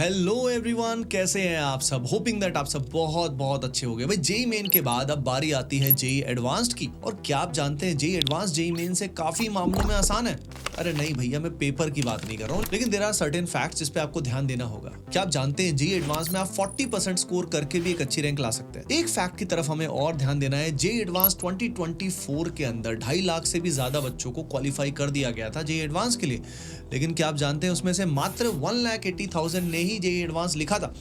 Hello everyone, कैसे हैं आप सब। होपिंग दैट आप सब बहुत बहुत अच्छे होंगे। भाई जेई मेन के बाद अब बारी आती है जेई एडवांस्ड की। और क्या आप जानते हैं जेई एडवांस्ड जेई मेन से काफी मामलों में आसान है। अरे नहीं भैया, मैं पेपर की बात नहीं कर रहा हूँ, लेकिन देयर आर सर्टेन फैक्ट्स जिस पे आपको ध्यान देना होगा। क्या आप जानते हैं जेई एडवांस में आप 40% स्कोर करके भी एक अच्छी रैंक ला सकते हैं। एक फैक्ट की तरफ हमें और ध्यान देना है। जेई एडवांस 2024 के अंदर 2.5 लाख से भी ज्यादा बच्चों को क्वालिफाई कर दिया गया था जेई एडवांस के लिए, लेकिन क्या आप जानते हैं उसमें से मात्र 1,80,000 ने ही जेई एडवांस लिखा था।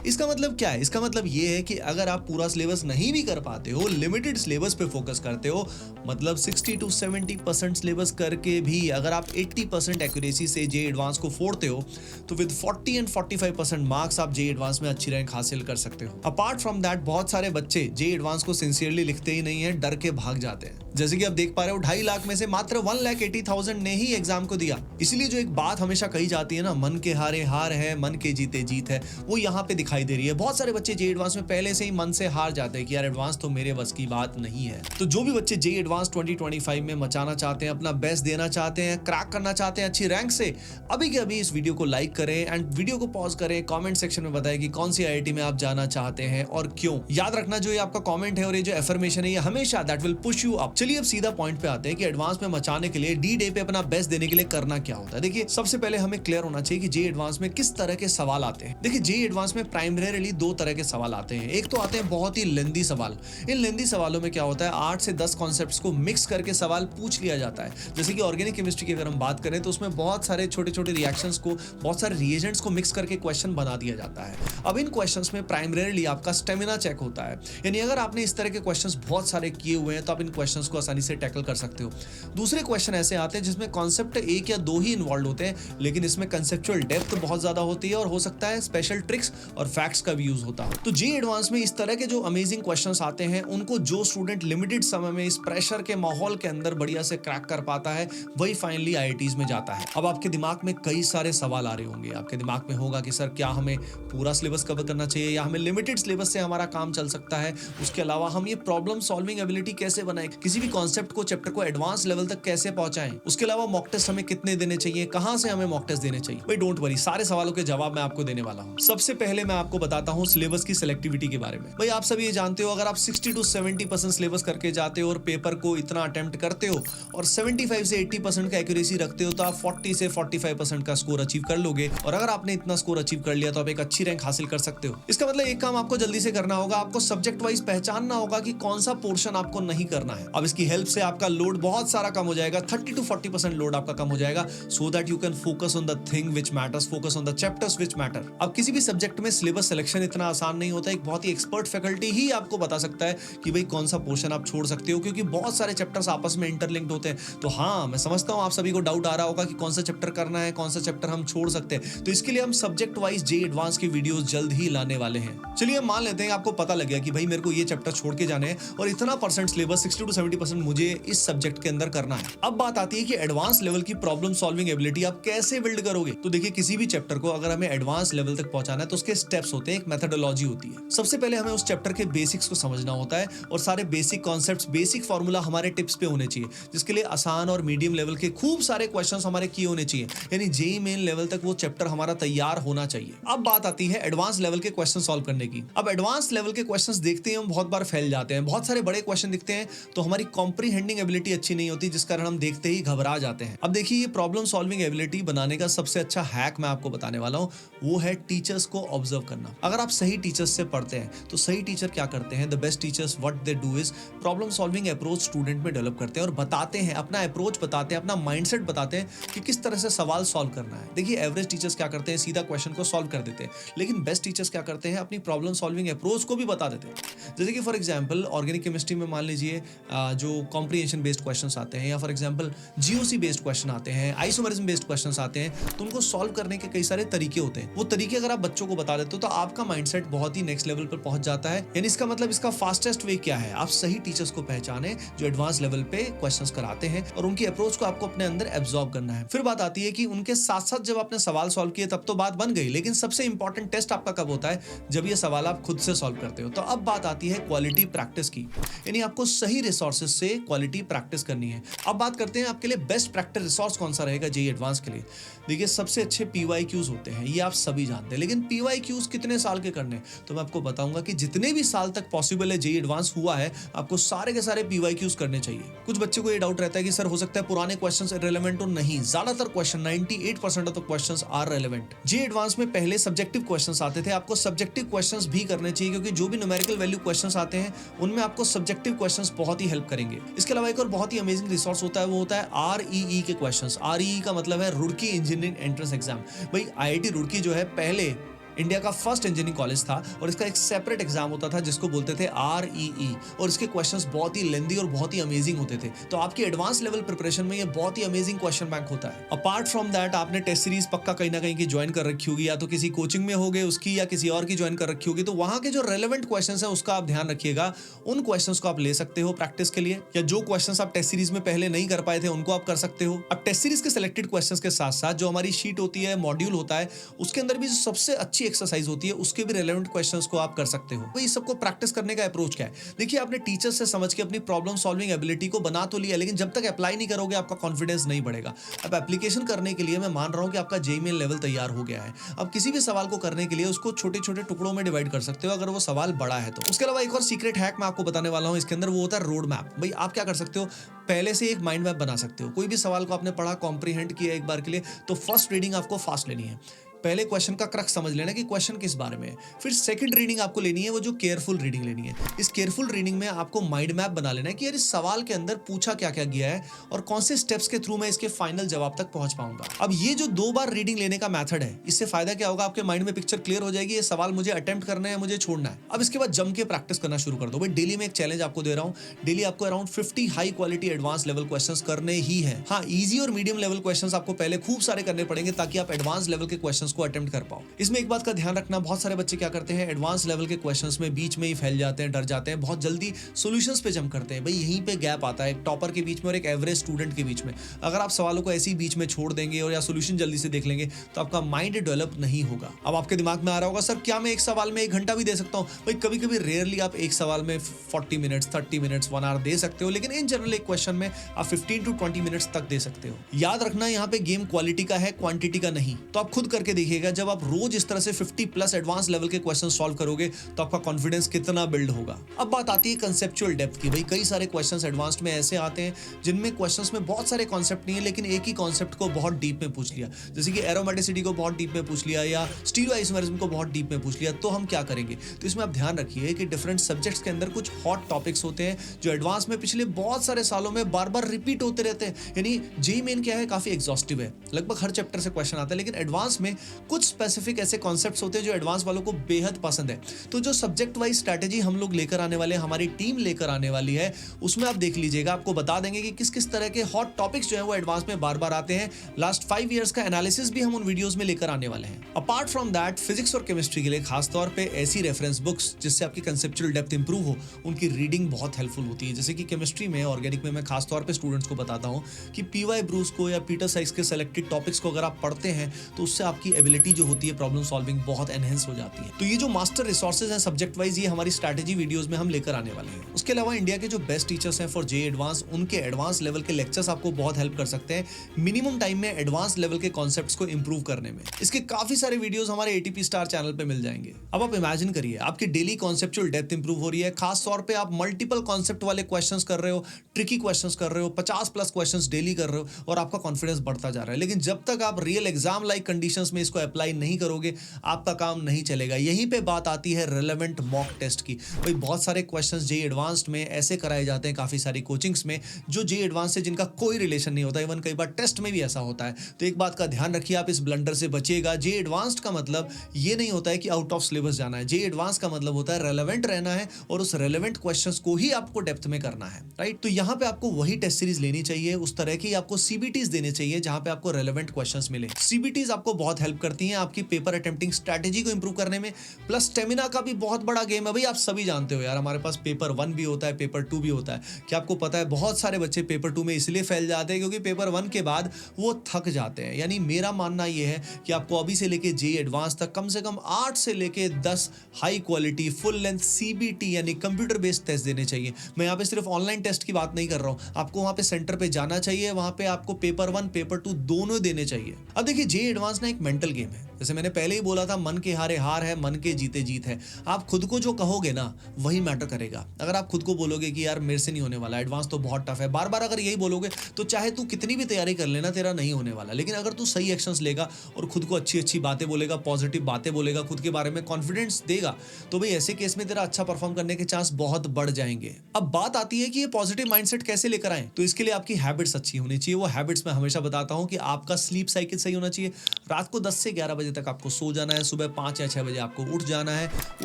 इसका मतलब क्या है? इसका मतलब ये है कि अगर आप पूरा सिलेबस नहीं भी कर पाते हो, लिमिटेड सिलेबस पे फोकस करते हो, मतलब 60 to 70% सिलेबस करके भी अगर आप 80% एक्यूरेसी से जेई एडवांस को फोड़ते हो, तो विद 40 and 45% मार्क्स आप जेई एडवांस में अच्छी रैंक हासिल कर सकते हो। अपार्ट फ्रॉम दैट, बहुत सारे बच्चे जेई एडवांस को सिंसियरली लिखते ही नहीं है, डर के भाग जाते हैं। जैसे कि आप देख पा रहे हो, 2.5 लाख में से मात्र 1,80,000 ने ही एग्जाम को दिया। इसीलिए जो एक बात हमेशा कही जाती है ना, मन के हारे हार है, मन के जीते जीत है, वो यहाँ पे दिखाई दे रही है। बहुत सारे बच्चे जेई एडवांस में पहले से ही मन से हार जाते हैं कि यार एडवांस तो मेरे बस की बात नहीं है। तो जो भी बच्चे जेई एडवांस 2025 में मचाना चाहते हैं, अपना बेस्ट देना चाहते हैं, क्रैक करना चाहते हैं अच्छी रैंक से, अभी के अभी इस वीडियो को लाइक करें एंड वीडियो को पॉज करें, कमेंट सेक्शन में बताएं कि कौन सी आईआईटी में आप जाना चाहते हैं और क्यों। याद रखना, जो ये आपका कमेंट है और ये जो एफर्मेशन है, ये हमेशा that will push you up. चलिए अब सीधा पॉइंट पे आते हैं कि एडवांस में मचाने के लिए, डी डे पे अपना बेस्ट देने के लिए करना क्या होता है। देखिए, सबसे पहले हमें क्लियर होना चाहिए कि जेई एडवांस में किस तरह के सवाल आते हैं। देखिए, जेई एडवांस में प्राइमरीली 2 तरह के सवाल आते हैं। एक तो आते हैं बहुत ही लेंदी सवाल। इन लेंदी सवालों में क्या होता है, 8 से 10 कॉन्सेप्ट्स को मिक्स करके सवाल पूछ लिया जाता है। जैसे कि ऑर्गेनिक केमिस्ट्री की अगर हम बात करें तो उसमें बहुत सारे छोटे छोटे रिएक्शंस को, बहुत सारे रिएजेंट्स को मिक्स करके क्वेश्चन बना दिया जाता है। अब इन क्वेश्चंस में प्राइमरीली आपका स्टेमिना चेक होता है, यानी अगर आपने इस तरह के क्वेश्चंस बहुत सारे किए हुए हैं तो आप इन क्वेश्चंस को आसानी से टैकल कर सकते हो। दूसरे क्वेश्चन ऐसे आते हैं जिसमें कॉन्सेप्ट 1 या 2 ही इन्वॉल्व होते हैं, लेकिन इसमें कंसेप्चुअल डेप्थ बहुत ज्यादा होती है और हो सकता है स्पेशल ट्रिक्स और फैक्ट्स का भी यूज होता है। तो जेई एडवांस में इस तरह के जो अमेजिंग क्वेश्चंस आते हैं, उनको जो स्टूडेंट लिमिटेड समय में इस प्रेशर के माहौल के अंदर बढ़िया से क्रैक कर पाता है, वही फाइनली आईआईटीज में जाता है। अब आपके दिमाग में कई सारे सवाल आ रहे होंगे। आपके दिमाग में होगा कि सर, क्या हमें पूरा सिलेबस कवर करना चाहिए या हमें लिमिटेड सिलेबस से हमारा काम चल सकता है? उसके अलावा हम ये प्रॉब्लम सॉल्विंग एबिलिटी कैसे बनाएं, किसी भी कॉन्सेप्ट को, चैप्टर को एडवांस लेवल तक कैसे पहुंचाएं? उसके अलावा मॉक टेस्ट हमें कितने देने चाहिए, कहां से हमें मॉक टेस्ट देने चाहिए? भाई डोंट वरी, सारे सवालों के जवाब मैं आपको देने वाला हूं। सबसे पहले मैं आपको बताता हूं सिलेबस की सिलेक्टिविटी के बारे में। भाई आप सभी ये जानते हो, अगर आप 60 to 70% सिलेबस करके जाते हो और पेपर को इतना अटेम्प्ट करते हो और 75 से 80% का एक्यूरेसी रखते हो, तो आप 40 से 45% का स्कोर अचीव कर लोगे। और अगर आपने इतना स्कोर अचीव कर लिया तो आप एक अच्छी रैंक हासिल कर सकते हो। इसका मतलब एक काम आपको जल्दी से करना होगा, आपको सब्जेक्ट वाइज पहचानना होगा कि कौन सा पोर्शन आपको नहीं करना है। अब इसकी हेल्प से आपका लोड बहुत सारा कम हो जाएगा, 30 to 40% लोड आपका कम हो जाएगा, so that you can focus on the thing which matters, focus on the chapters which matter. अब किसी भी सब्जेक्ट में सिलेबस सिलेक्शन इतना आसान नहीं होता। एक बहुत ही एक्सपर्ट फैकल्टी ही आपको बता सकता है कि भाई कौन सा पोर्शन आप छोड़ सकते हो, क्योंकि बहुत सारे चैप्टर्स आपस में इंटरलिंक्ड होते हैं। तो हाँ, मैं समझता हूं आप सभी को डाउट आ रहा होगा कि कौन सा चैप्टर करना है, कौन सा चैप्टर हम छोड़ सकते हैं। तो इसके लिए हम सब्जेक्ट वाइज जेई एडवांस की वीडियोस जल्द ही लाने वाले हैं। चलिए हम मान लेते हैं आपको पता लग गया कि भाई मेरे को ये चैप्टर छोड़ के जाने हैं और इतना परसेंट सिलेबस 60 to 70% मुझे इस सब्जेक्ट के अंदर करना है। अब बात आती है कि एडवांस लेवल की प्रॉब्लम सॉल्विंग एबिलिटी आप कैसे बिल्ड करोगे। तो देखिए, किसी भी चैप्टर को अगर हमें एडवांस लेवल तक पहुंचाना है तो उसके स्टेप्स होते हैं, एक मेथोडोलॉजी होती है। सबसे पहले हमें उस चैप्टर के बेसिक्स को समझना होता है और सारे बेसिक कॉन्सेप्ट्स, बेसिक फार्मूला हमारे टिप्स पे होने चाहिए, जिसके लिए आसान और मीडियम लेवल के खूब सारे क्वेश्चंस हमारे किए होने चाहिए। यानी जेई मेन लेवल तक वो चैप्टर हमारा तैयार होना चाहिए। अब बात आती है एडवांस लेवल के क्वेश्चन सॉल्व करने की। अब एडवांस लेवल के क्वेश्चंस देखते ही हम बहुत बार फैल जाते हैं। बहुत सारे बड़े क्वेश्चन दिखते हैं तो हमारी कॉम्प्रीहेंडिंग एबिलिटी अच्छी नहीं होती, जिस कारण हम देखते ही घबरा जाते हैं। अब देखिए, ये प्रॉब्लम सॉल्विंग एबिलिटी बनाने का सबसे अच्छा हैक मैं आपको बताने वाला हूं, वो है टीचर्स को ऑब्जर्व करना। अगर आप सही टीचर्स से पढ़ते हैं तो सही टीचर क्या करते हैं, the best teachers what they do is problem solving approach student में डेवलप करते हैं और बताते हैं, अपना अप्रोच बताते हैं, अपना माइंडसेट बताते हैं कि किस तरह से सवाल सॉल्व करना है। देखिए, एवरेज टीचर्स क्या करते हैं, सीधा क्वेश्चन को सॉल्व कर देते हैं, लेकिन बेस्ट टीचर्स क्या करते हैं, अपनी प्रॉब्लम सॉल्विंग अप्रोच को भी बता देते हैं। जैसे कि फॉर एग्जांपल ऑर्गेनिक केमिस्ट्री में मान लीजिए जो कॉम्प्रिहेंशन बेस्ड क्वेश्चंस आते हैं, या for example GOC based question आते हैं, आइसोमेरिज्म बेस्ड क्वेश्चंस आते हैं, तो उनको सॉल्व करने के कई सारे तरीके होते हैं। वो तरीके अगर आप बच्चों को बता देते हो तो आपका माइंडसेट बहुत ही नेक्स्ट लेवल पर पहुंच जाता है। यानी इसका मतलब इसका फास्टेस्ट वे क्या है, आप सही टीचर्स को पहचाने जो एडवांस लेवल पे क्वेश्चंस कराते हैं और उनकी अप्रोच को आपको अपने अंदर एब्जॉर्ब करना है। फिर बात आती है कि उनके साथ साथ जब आपने सवाल सॉल्व किए तब तो बात बन गई, लेकिन सबसे इंपॉर्टेंट टेस्ट आपका कब होता है, जब ये सवाल आप खुद से सॉल्व करते हो। तो अब बात आती है क्वालिटी प्रैक्टिस की, यानी आपको सही रिसोर्सेज से क्वालिटी प्रैक्टिस करनी है। अब बात करते हैं आपके लिए बेस्ट प्रैक्टिस रिसोर्स कौन सा रहेगा जेईई एडवांस के लिए। देखिए, सबसे अच्छे पीवाईक्यूज होते हैं, ये आप सभी जानते हैं, लेकिन पीवाईक्यूज कितने साल के करने, तो मैं आपको बताऊंगा कि जितने भी साल तक पॉसिबल है जेईई एडवांस हुआ है, आपको सारे के सारे पीवाईक्यूज करने चाहिए। कुछ बच्चों को ये डाउट रहता है कि सर हो सकता है पुराने क्वेश्चंस इररिलेवेंट हो, नहीं, ज्यादातर question 98% of the questions are relevant. JEE Advanced में पहले सब्जेक्टिव क्वेश्चंस आते थे, आपको सब्जेक्टिव क्वेश्चंस भी करने चाहिए, क्योंकि जो भी न्यूमेरिकल वैल्यू क्वेश्चंस आते हैं उनमें आपको सब्जेक्टिव क्वेश्चंस बहुत ही हेल्प करेंगे। इसके अलावा एक और बहुत ही अमेजिंग रिसोर्स होता है, वो होता है आरईई के क्वेश्चंस। आरईई का मतलब है रुड़की इंजीनियरिंग एंट्रेंस एग्जाम। भाई आईआईटी रुड़की जो है पहले इंडिया का फर्स्ट इंजीनियरिंग कॉलेज था और इसका एक सेपरेट एग्जाम होता था जिसको बोलते थे आरईई, और इसके क्वेश्चंस बहुत ही लेंदी और बहुत ही अमेजिंग होते थे। तो आपकी एडवांस लेवल प्रिपरेशन में ये बहुत ही अमेजिंग क्वेश्चन बैंक होता है। अपार्ट फ्रॉम दैट, आपने टेस्ट सीरीज पक्का कहीं ना कहीं की ज्वाइन कर रखी होगी, या तो किसी कोचिंग में होगे उसकी, या किसी और की ज्वाइन कर रखी होगी, तो वहां के जो रेलेवेंट क्वेश्चन है उसका आप ध्यान रखिएगा। उन क्वेश्चंस को आप ले सकते हो प्रैक्टिस के लिए, या जो क्वेश्चंस आप टेस्ट सीरीज में पहले नहीं कर पाए थे उनको आप कर सकते हो। अब टेस्ट सीरीज के सिलेक्टेड क्वेश्चंस के साथ साथ जो हमारी शीट होती है, मॉड्यूल होता है, उसके अंदर भी जो सबसे अच्छी एक्सरसाइज होती है उसके भी रेलेवेंट क्वेश्चंस को आप कर सकते हो। इस सबको प्रैक्टिस करने का अप्रोच क्या है? देखिए, आपने टीचर्स से समझ के अपनी प्रॉब्लम सॉल्विंग एबिलिटी को बना तो लिया, लेकिन जब तक अप्लाई नहीं करोगे आपका कॉन्फिडेंस नहीं बढ़ेगा। अब एप्लीकेशन करने के लिए मैं मान रहा हूं कि आपका जेईई मेन लेवल तैयार हो गया है। अब किसी भी सवाल को करने के लिए उसको छोटे छोटे टुकड़ों में डिवाइड कर सकते हो अगर वो सवाल बड़ा है तो। उसके अलावा एक और सीक्रेट हैक मैं आपको बताने वाला हूं इसके अंदर, वो होता है रोड मैप। भाई आप क्या कर सकते हो, पहले से एक माइंड मैप बना सकते हो। कोई भी सवाल को आपने पढ़ा, कॉम्प्रीहेंड किया एक बार के लिए, तो फर्स्ट रीडिंग आपको फास्ट लेनी है। पहले क्वेश्चन का क्रक्स समझ लेना कि क्वेश्चन किस बारे में है। फिर सेकंड रीडिंग आपको लेनी है, वो जो केयरफुल रीडिंग लेनी है। इस केयरफुल रीडिंग में आपको माइंड मैप बना लेना है कि यार इस सवाल के अंदर पूछा क्या क्या गया है और कौन से स्टेप्स के थ्रू मैं इसके फाइनल जवाब तक पहुंच पाऊंगा। अब ये जो 2 बार रीडिंग लेने का मेथड है, इससे फायदा क्या होगा, आपके माइंड में पिक्चर क्लियर हो जाएगी, ये सवाल मुझे अटेम्प्ट करना है, मुझे छोड़ना है। अब इसके बाद जम के प्रैक्टिस करना शुरू कर दो। भाई डेली में एक चैलेंज आपको दे रहा हूं, डेली आपको around 50 high quality advance level questions करने ही है। हाँ, इजी और मीडियम लेवल क्वेश्चंस आपको पहले खूब सारे करने पड़ेंगे ताकि आप एडवांस लेवल के क्वेश्चंस को अटेम्प्ट कर पाओ। इसमें एक बात का ध्यान रखना, बहुत सारे बच्चे क्या करते हैं, एडवांस लेवल के क्वेश्चंस में बीच में ही फैल जाते हैं, डर जाते हैं, बहुत जल्दी सॉल्यूशंस पे जंप करते हैं। भाई यहीं पे गैप आता है एक टॉपर के बीच में और एक एवरेज स्टूडेंट के बीच में। अगर आप सवालों को ऐसे ही बीच में छोड़ देंगे और या सॉल्यूशन जल्दी से देख लेंगे तो आपका माइंड डेवलप नहीं होगा। अब आपके दिमाग में आ रहा होगा, सर क्या मैं एक सवाल में 1 घंटा भी दे सकता हूं? भाई कभी कभी रेयरली आप एक सवाल में 40 मिनट्स, 30 मिनट्स, 1 आवर दे सकते हो, लेकिन इन जनरल एक क्वेश्चन में आप 15 to 20 मिनट्स तक दे सकते हो। याद रखना, यहाँ पे गेम क्वालिटी का है, क्वांटिटी का नहीं। तो आप खुद करके देखिएगा, जब आप रोज इस तरह से 50 प्लस एडवांस लेवल के क्वेश्चन सॉल्व करोगे तो आपका कॉन्फिडेंस कितना बिल्ड होगा। अब बात आती है कंसेप्चुअल डेप्थ की। भाई कई सारे क्वेश्चंस एडवांस्ड में ऐसे आते हैं जिनमें क्वेश्चंस में बहुत सारे कॉन्सेप्ट नहीं है, लेकिन एक ही कॉन्सेप्ट को बहुत डीप में पूछ लिया, जैसे कि एरोमेटिसिटी को बहुत डीप में पूछ लिया या स्टीरियोआइसोमेरिज्म को बहुत डीप में पूछ लिया, तो हम क्या करेंगे? तो इसमें आप ध्यान रखिए कि डिफरेंट सब्जेक्ट्स के अंदर कुछ हॉट टॉपिक्स होते हैं जो एडवांस में पिछले बहुत सारे सालों में बार बार रिपीट होते रहते हैं। यानी जेईई मेन क्या है, काफी एग्जॉस्टिव है, लगभग हर चैप्टर से क्वेश्चन आता है, लेकिन एडवांस में कुछ स्पेसिफिक ऐसे कॉन्सेप्ट्स होते हैं जो एडवांस वालों को बेहद पसंद है। तो जो सब्जेक्ट वाइज स्ट्रैटेजी हम लोग लेकर आने वाले हैं, हमारी टीम लेकर आने वाली है, उसमें आप देख लीजिएगा, आपको बता देंगे कि किस किस तरह के हॉट टॉपिक्स जो है वो एडवांस में बार बार आते हैं। लास्ट 5 इयर्स का एनालिसिस भी हम उन वीडियोस में लेकर आने वाले हैं। अपार्ट फ्रॉम दैट, फिजिक्स और केमिस्ट्री के लिए खासतौर पे ऐसी रेफरेंस बुक्स जिससे आपकी कंसेप्चुअल डेप्थ इंप्रूव हो, उनकी रीडिंग बहुत हेल्पफुल होती है। जैसे कि केमिस्ट्री में, ऑर्गेनिक में मैं खासतौर पे स्टूडेंट्स को बताता हूँ कि पीवाई ब्रूस को या पीटर साइक्स के सेलेक्टेड टॉपिक्स को अगर आप पढ़ते हैं तो उससे आपकी एबिलिटी जो होती है प्रॉब्लम सॉल्विंग बहुत एनहेंस हो जाती है। तो ये जो मास्टर रिसोर्सेज हैं सब्जेक्ट वाइज, ये हमारी स्ट्रैटेजी वीडियोस में हम लेकर आने वाले हैं। उसके अलावा इंडिया के जो बेस्ट टीचर्स हैं फॉर जेईई एडवांस, उनके एडवांस लेवल के लेक्चर्स आपको बहुत हेल्प कर सकते हैं मिनिमम टाइम में एडवांस लेवल के कॉन्सेप्ट्स को इंप्रूव करने में। इसके काफी सारे वीडियोस हमारे एटीपी स्टार चैनल पे मिल जाएंगे। अब आप इमेजिन करिए, आपकी डेली कॉन्सेप्चुअल डेप्थ इंप्रूव हो रही है, खास तौर पे आप मल्टीपल कॉन्सेप्ट वाले क्वेश्चंस कर रहे हो, ट्रिकी क्वेश्चंस कर रहे हो, 50 प्लस क्वेश्चंस डेली कर रहे हो और आपका कॉन्फिडेंस बढ़ता जा रहा है। लेकिन जब तक आप रियल एग्जाम लाइक कंडीशंस में इसको अप्लाई नहीं करोगे, आपका काम नहीं चलेगा। यहीं पे बात आती है रेलेवेंट मॉक टेस्ट की। भाई बहुत सारे क्वेश्चंस जेईई एडवांस्ड में ऐसे कराए जाते हैं काफी सारी कोचिंग्स में जो जेईई एडवांस से जिनका कोई रिलेशन नहीं होता, इवन कई बार टेस्ट में भी ऐसा होता है। तो एक बात का ध्यान रखिए, आप इस ब्लंडर से बचिएगा। जेईई एडवांस्ड का मतलब ये नहीं होता है कि आउट ऑफ सिलेबस जाना है। जेईई एडवांस का मतलब होता है रेलेवेंट रहना है और उस रेलेवेंट क्वेश्चंस को ही आपको डेप्थ में करना है, राइट। तो यहाँ पे आपको वही टेस्ट सीरीज लेनी चाहिए, उस तरह की आपको सीबीटीज देने चाहिए जहां पे आपको रेलेवेंट क्वेश्चंस मिले। सीबीटीज आपको बहुत हेल्प हेल्प करती हैं आपकी पेपर अटेम्प्टिंग स्ट्रैटेजी को इंप्रूव करने में। प्लस स्टेमिना का भी बहुत बड़ा गेम है भाई, आप सभी जानते हो यार, हमारे पास पेपर 1 भी होता है, पेपर 2 भी होता है। क्या आपको पता है बहुत सारे बच्चे पेपर 2 में इसलिए फैल जाते हैं क्योंकि पेपर 1 के बाद वो थक जाते हैं। यानी मेरा मानना ये है कि आपको अभी से लेके जेईई एडवांस तक कम से कम 8 से लेके 10 high quality full length CBT यानी कंप्यूटर बेस्ड टेस्ट देने चाहिए। मैं यहाँ पे सिर्फ ऑनलाइन टेस्ट की बात नहीं कर रहा हूँ, आपको वहाँ पे सेंटर पे जाना चाहिए, वहाँ पे आपको पेपर 1 पेपर 2 दोनों देने चाहिए। अब देखिए जेईई एडवांस ना एक मेंटल गेम है, जैसे मैंने पहले ही बोला था, मन के हारे हार है, मन के जीते जीत है। आप खुद को जो कहोगे ना वही मैटर करेगा। अगर आप खुद को बोलोगे कि यार मेरे से नहीं होने वाला, एडवांस तो बहुत टफ है, बार बार अगर यही बोलोगे तो चाहे तू कितनी भी तैयारी कर लेना तेरा नहीं होने वाला। लेकिन अगर तू सही एक्शंस लेगा और खुद को अच्छी अच्छी बातें बोलेगा, पॉजिटिव बातें बोलेगा, खुद के बारे में कॉन्फिडेंस देगा, तो भाई ऐसे केस में तेरा अच्छा परफॉर्म करने के चांस बहुत बढ़ जाएंगे। अब बात आती है कि ये पॉजिटिव माइंडसेट कैसे लेकर आए, तो इसके लिए आपकी हैबिट्स अच्छी होनी चाहिए। वो हैबिट्स मैं हमेशा बताता हूं कि आपका स्लीप साइकिल सही होना चाहिए। रात को 10 से 11 बजे तक आपको सो जाना है, सुबह 5 या 6 बजे आपको उठ जाना है।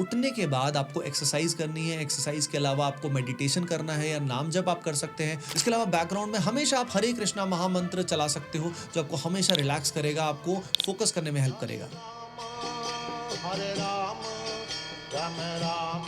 उठने के बाद आपको एक्सरसाइज करनी है, एक्सरसाइज के अलावा आपको मेडिटेशन करना है या नाम जप आप कर सकते हैं। इसके अलावा बैकग्राउंड में हमेशा आप हरे कृष्णा महामंत्र चला सकते हो, जो आपको हमेशा रिलैक्स करेगा, आपको फोकस करने में हेल्प करेगा। हरे Ram Ram Ram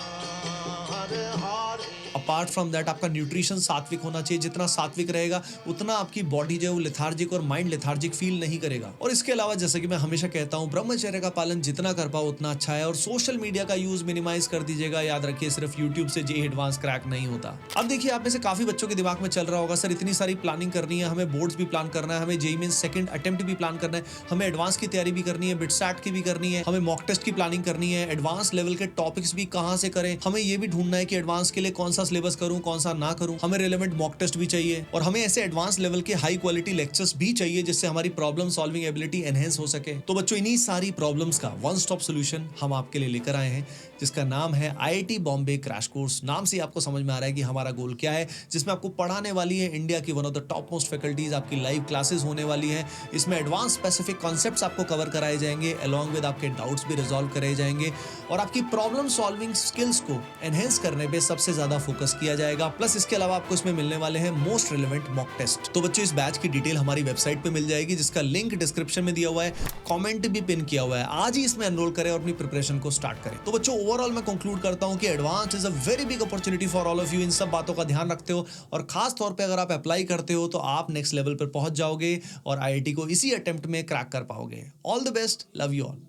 Hare Hare. Apart from that आपका न्यूट्रिशन सात्विक होना चाहिए। जितना सात्विक रहेगा उतना आपकी बॉडी जो है वो लेथार्जिक और माइंड लेथार्जिक फील नहीं करेगा। और इसके अलावा जैसे कि मैं हमेशा कहता हूं, ब्रह्मचर्य का पालन जितना कर पाओ उतना अच्छा है। और सोशल मीडिया का यूज मिनिमाइज कर दीजिएगा। याद रखिए सिर्फ यूट्यूब से जेईई एडवांस क्रैक नहीं होता। अब देखिए आप में से काफी बच्चों के दिमाग में चल रहा होगा, सर इतनी सारी प्लानिंग करनी है, हमें बोर्ड्स भी प्लान करना है, हमें जेईई मेंस सेकंड अटेम्प्ट भी प्लान करना है, हमें एडवांस की तैयारी भी करनी है, बिटसैट की भी करनी है, हमें मॉक टेस्ट की प्लानिंग करनी है, एडवांस लेवल के टॉपिक्स भी कहां से करें, हमें ये भी ढूंढना है कि एडवांस के लिए कौन सा सिलेबस करूं, कौन सा ना करूं, हमें रिलेवेंट मॉक टेस्ट भी चाहिए, और हमें ऐसे एडवांस लेवल के हाई क्वालिटी लेक्चर्स भी चाहिए जिससे हमारी प्रॉब्लम सॉल्विंग एबिलिटी एनहेंस हो सके। तो बच्चों इन्हीं सारी प्रॉब्लम्स का वन स्टॉप सॉल्यूशन हम आपके लिए लेकर आए हैं, जिसका नाम है आईआईटी बॉम्बे क्रैश कोर्स। नाम से आपको समझ में आ रहा है कि हमारा गोल क्या है, जिसमें आपको पढ़ाने वाली है इंडिया की one of the top most faculties, आपकी लाइव क्लासेस होने वाली है। इसमें एडवांस स्पेसिफिक कॉन्सेप्ट्स आपको कवर कराए जाएंगे, अलॉन्ग विद आपके डाउट्स भी रिजॉल्व करे जाएंगे, और आपकी प्रॉब्लम सॉल्विंग स्किल्स को एनहेंस करने पे सबसे ज्यादा फोकस किया जाएगा। प्लस इसके अलावा आपको इसमें मिलने वाले हैं मोस्ट रिलेवेंट मॉक टेस्ट। तो बच्चों इस बैच की डिटेल हमारी वेबसाइट पे मिल जाएगी, जिसका लिंक डिस्क्रिप्शन में दिया हुआ है, कमेंट भी पिन किया हुआ है। आज ही इसमें एनरोल करें और अपनी प्रिपरेशन को स्टार्ट करें। तो बच्चों ओवरऑल मैं कंक्लूड करता हूं कि advance is a very big opportunity for all of you. इन सब बातों का ध्यान रखते हो और खास तौर पे अगर आप अप्लाई करते हो तो आप नेक्स्ट लेवल पर पहुंच जाओगे और आईआईटी को इसी अटेम्प्ट में क्रैक कर पाओगे। All the best, love you all.